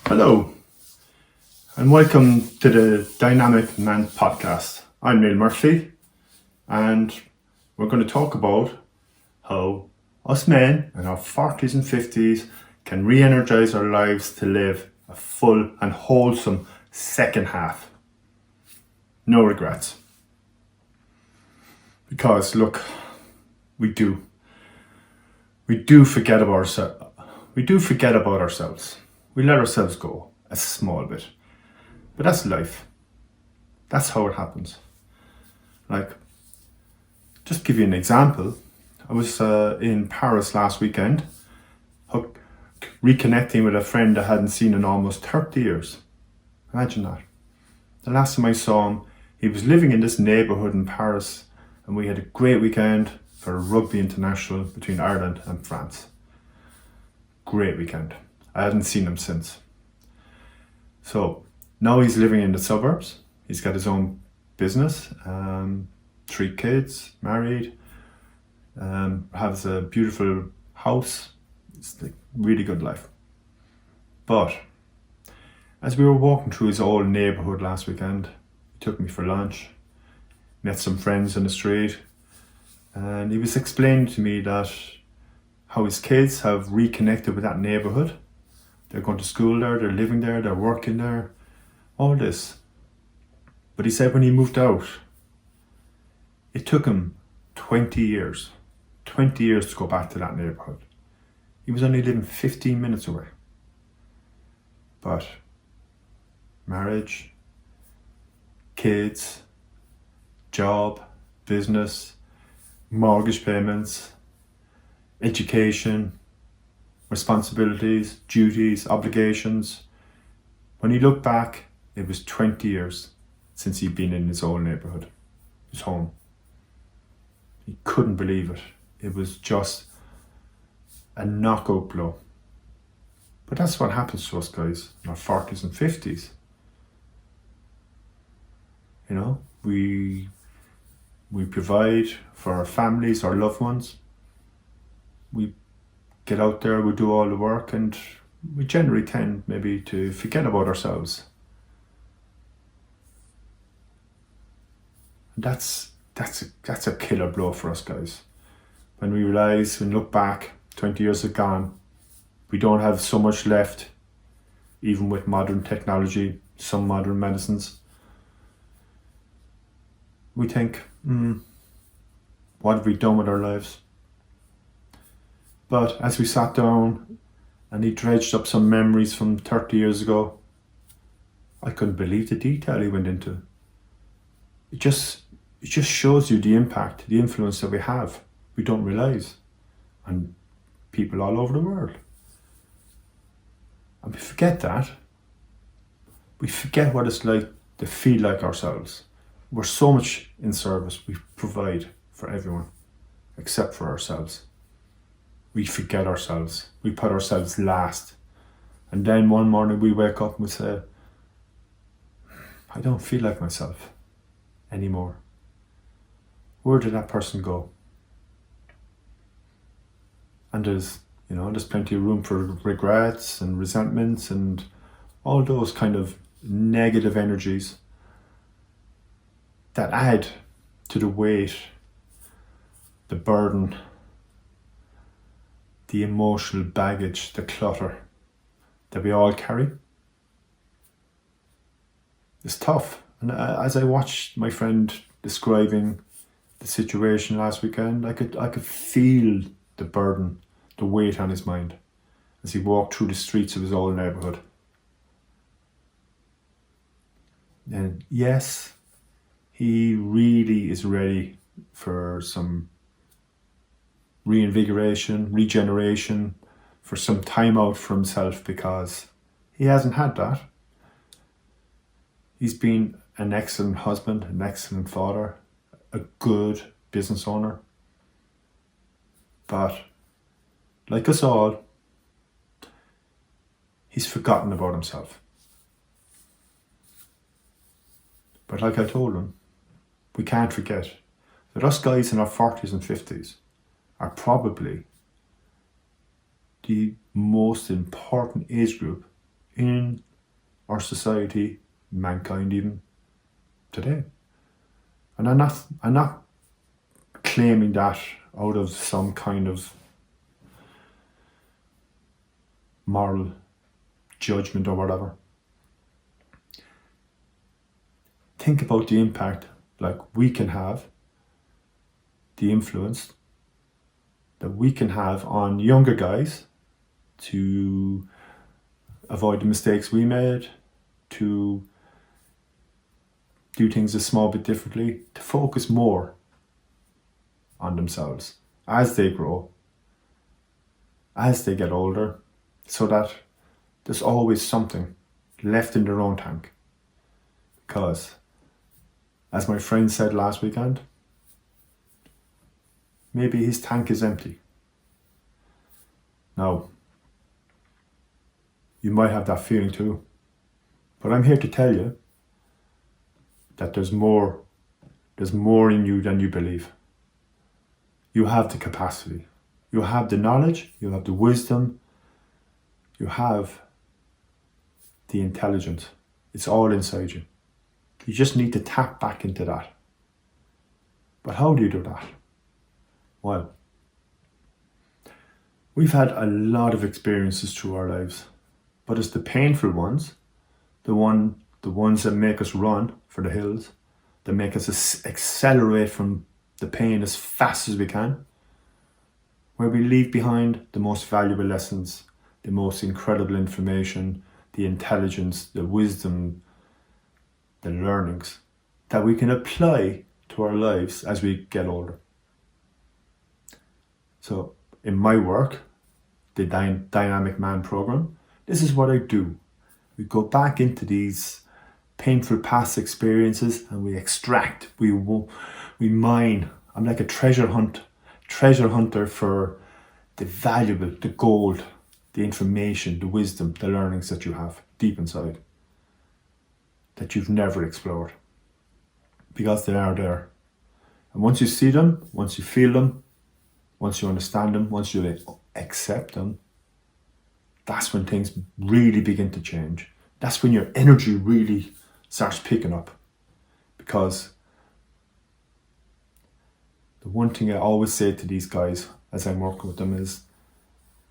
Hello, and welcome to the Dynamic Man podcast. I'm Neil Murphy, and we're going to talk about how us men in our 40s and 50s can re-energize our lives to live a full and wholesome second half. No regrets. Because look, we do forget about ourselves. We do forget about ourselves. We let ourselves go a small bit. But that's life. That's how it happens. Like, just give you an example. I was in Paris last weekend, reconnecting with a friend I hadn't seen in almost 30 years. Imagine that. The last time I saw him, he was living in this neighbourhood in Paris, and we had a great weekend for a rugby international between Ireland and France. Great weekend. I hadn't seen him since. So now he's living in the suburbs. He's got his own business, 3 kids, married, has a beautiful house. It's a really good life. But as we were walking through his old neighbourhood last weekend, he took me for lunch, met some friends on the street, and he was explaining to me that how his kids have reconnected with that neighbourhood. They're going to school there, they're living there, they're working there, all this. But he said when he moved out, it took him 20 years to go back to that neighbourhood. He was only living 15 minutes away. But marriage, kids, job, business, mortgage payments, education, responsibilities, duties, obligations. When he looked back, it was 20 years since he'd been in his old neighbourhood, his home. He couldn't believe it. It was just a knockout blow. But that's what happens to us guys in our 40s and 50s. You know, we provide for our families, our loved ones. We get out there, we do all the work, and we generally tend maybe to forget about ourselves. And that's a killer blow for us guys. When we realise, when we look back, 20 years have gone, we don't have so much left, even with modern technology, some modern medicines. We think, what have we done with our lives? But as we sat down and he dredged up some memories from 30 years ago, I couldn't believe the detail he went into. It just shows you the impact, the influence that we have. We don't realise. And people all over the world. And we forget that. We forget what it's like to feel like ourselves. We're so much in service. We provide for everyone except for ourselves. We forget ourselves. We put ourselves last. And then one morning we wake up and we say, I don't feel like myself anymore. Where did that person go? And there's plenty of room for regrets and resentments and all those kind of negative energies that add to the weight, the burden, the emotional baggage, the clutter that we all carry. It's tough. And as I watched my friend describing the situation last weekend, I could feel the burden, the weight on his mind as he walked through the streets of his old neighbourhood. And yes, he really is ready for some reinvigoration, regeneration, for some time out for himself, because he hasn't had that. He's been an excellent husband, an excellent father, a good business owner. But like us all, he's forgotten about himself. But like I told him, we can't forget that us guys in our 40s and 50s are probably the most important age group in our society, mankind even today. And I'm not claiming that out of some kind of moral judgment or whatever. Think about the impact like we can have, the influence that we can have on younger guys to avoid the mistakes we made, to do things a small bit differently, to focus more on themselves as they grow, as they get older, so that there's always something left in their own tank. Because, as my friend said last weekend, maybe his tank is empty. Now, you might have that feeling too, but I'm here to tell you that there's more in you than you believe. You have the capacity, you have the knowledge, you have the wisdom, you have the intelligence. It's all inside you. You just need to tap back into that. But how do you do that? Well, we've had a lot of experiences through our lives, but it's the painful ones, the ones that make us run for the hills, that make us accelerate from the pain as fast as we can, where we leave behind the most valuable lessons, the most incredible information, the intelligence, the wisdom, the learnings that we can apply to our lives as we get older. So in my work, the Dynamic Man program, this is what I do. We go back into these painful past experiences and we extract, we mine. I'm like a treasure hunter for the valuable, the gold, the information, the wisdom, the learnings that you have deep inside that you've never explored, because they are there. And once you see them, once you feel them, once you understand them, once you accept them, that's when things really begin to change. That's when your energy really starts picking up. Because the one thing I always say to these guys as I'm working with them is,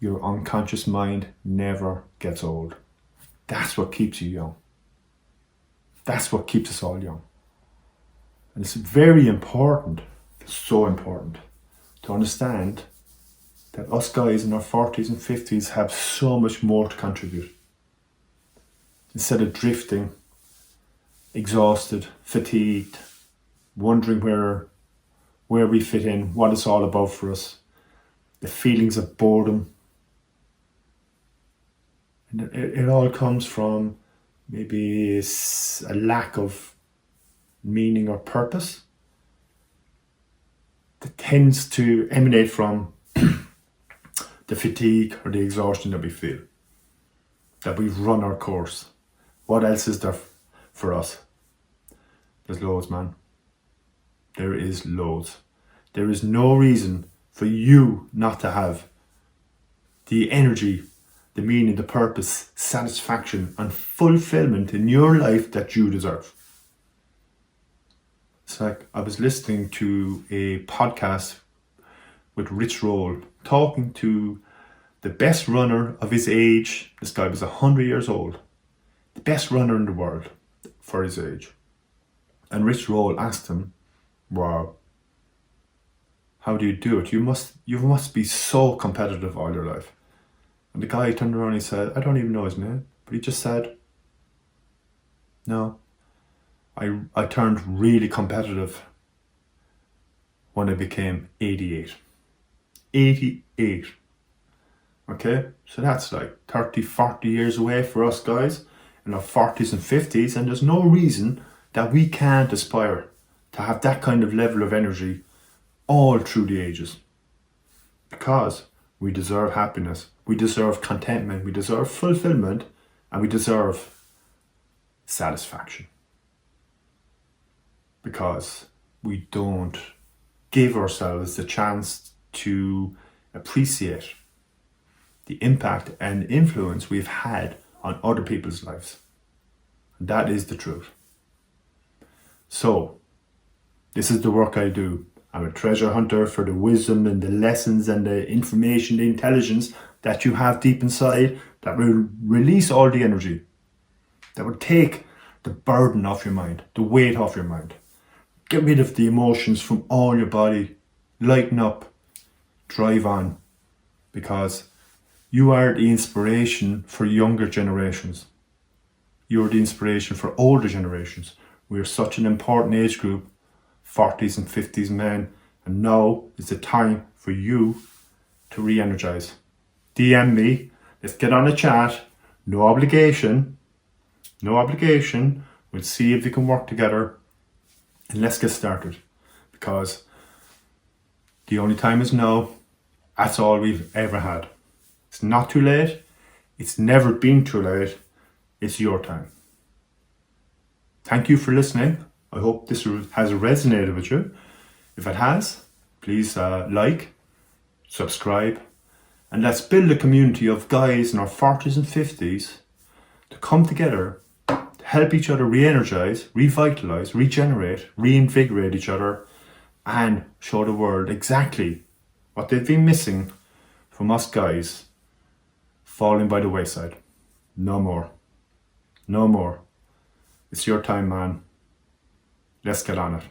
your unconscious mind never gets old. That's what keeps you young. That's what keeps us all young. And it's very important, so important, to understand that us guys in our 40s and 50s have so much more to contribute. Instead of drifting, exhausted, fatigued, wondering where we fit in, what it's all about for us, the feelings of boredom. And it all comes from maybe a lack of meaning or purpose that tends to emanate from the fatigue or the exhaustion that we feel, that we've run our course. What else is there for us? There's loads, man. There is loads. There is no reason for you not to have the energy, the meaning, the purpose, satisfaction and fulfillment in your life that you deserve. It's like I was listening to a podcast with Rich Roll talking to the best runner of his age. This guy was 100 years old, the best runner in the world for his age. And Rich Roll asked him, wow, how do you do it? You must be so competitive all your life. And the guy turned around and he said, I don't even know his name, but he just said, no, I turned really competitive when I became 88. 88. Okay, so that's like 30, 40 years away for us guys in our 40s and 50s, and there's no reason that we can't aspire to have that kind of level of energy all through the ages. Because we deserve happiness, we deserve contentment, we deserve fulfillment, and we deserve satisfaction. Because we don't give ourselves the chance to appreciate the impact and influence we've had on other people's lives. And that is the truth. So, this is the work I do. I'm a treasure hunter for the wisdom and the lessons and the information, the intelligence that you have deep inside that will release all the energy, that will take the burden off your mind, the weight off your mind. Get rid of the emotions from all your body. Lighten up. Drive on. Because you are the inspiration for younger generations. You're the inspiration for older generations. We're such an important age group, 40s and 50s men, and now is the time for you to re-energize. DM me, let's get on a chat, no obligation, we'll see if we can work together, and let's get started, because the only time is now. That's all we've ever had. It's not too late, it's never been too late, it's your time. Thank you for listening. I hope this has resonated with you. If it has, please like, subscribe, and let's build a community of guys in our 40s and 50s to come together to help each other re-energize, revitalize, regenerate, reinvigorate each other, and show the world exactly what they've been missing from us guys falling by the wayside. No more. No more. It's your time, man. Let's get on it.